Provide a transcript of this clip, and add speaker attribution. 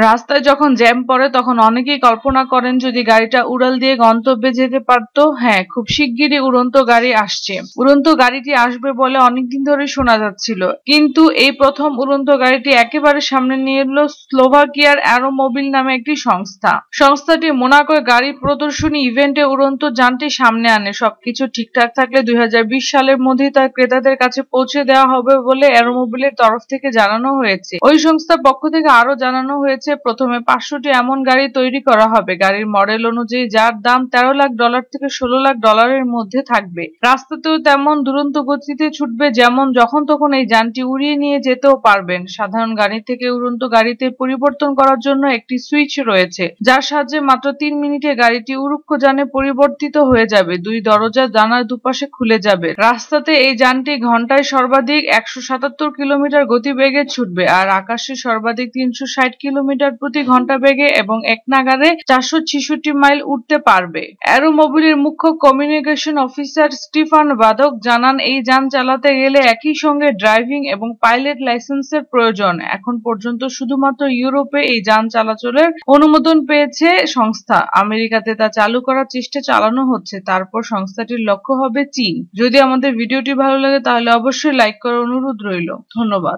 Speaker 1: রাস্তায় যখন জ্যাম পড়ে তখন অনেকেই কল্পনা করেন যদি গাড়িটা উড়াল দিয়ে গন্তব্যে যেতে পারতো। হ্যাঁ, খুব শিগগিরই উড়ন্ত গাড়ি আসছে। উড়ন্ত গাড়িটি আসবে বলে অনেকদিন ধরে শোনা যাচ্ছিল, কিন্তু এই প্রথম উড়ন্ত গাড়িটি একেবারে সামনে নিয়ে এলো স্লোভাকিয়ার অ্যারোমোবিল নামে একটি সংস্থা। সংস্থাটি মোনাকোয় গাড়ি প্রদর্শনী ইভেন্টে উড়ন্ত যানটি সামনে আনে। সবকিছু ঠিকঠাক থাকলে 2020 সালের মধ্যেই তা ক্রেতাদের কাছে পৌঁছে দেওয়া হবে বলে অ্যারোমোবিলের তরফ থেকে জানানো হয়েছে। ওই সংস্থার পক্ষ থেকে আরো জানানো হয়েছে প্রথমে 500টি এমন গাড়ি তৈরি করা হবে। গাড়ির মডেল অনুযায়ী যার দাম $13 লাখ থেকে $16 লাখ মধ্যে থাকবে। রাস্তাতেও তেমন দুরন্ত গতিতে ছুটবে, যেমন যখন তখন এই যানটি উড়িয়ে নিয়ে যেতেও পারবেন। সাধারণ গাড়ি থেকে উড়ন্ত গাড়িতে পরিবর্তন করার জন্য একটি সুইচ রয়েছে, যার সাহায্যে মাত্র 3 মিনিটে গাড়িটি উড়ুক্কযানে পরিবর্তিত হয়ে যাবে। 2 দরজা জানার দুপাশে খুলে যাবে। রাস্তাতে এই যানটি ঘন্টায় সর্বাধিক 177 কিলোমিটার গতিবেগে ছুটবে, আর আকাশে সর্বাধিক 360 কিলোমিটার প্রতি ঘন্টা বেগে এবং একনাগাড়ে 466 মাইল উঠতে পারবে। অ্যারোমোবিলের মুখ্য কমিউনিকেশন অফিসার স্টিফান বাদক জানান, এই যান চালাতে গেলে একই সঙ্গে ড্রাইভিং এবং পাইলট লাইসেন্সের প্রয়োজন। এখন পর্যন্ত শুধুমাত্র ইউরোপে এই যান চলাচলের অনুমোদন পেয়েছে সংস্থা। আমেরিকাতে তা চালু করার চেষ্টা চালানো হচ্ছে। তারপর সংস্থাটির লক্ষ্য হবে চীন। যদি আমাদের ভিডিওটি ভালো লাগে তাহলে অবশ্যই লাইক করার অনুরোধ রইল। ধন্যবাদ।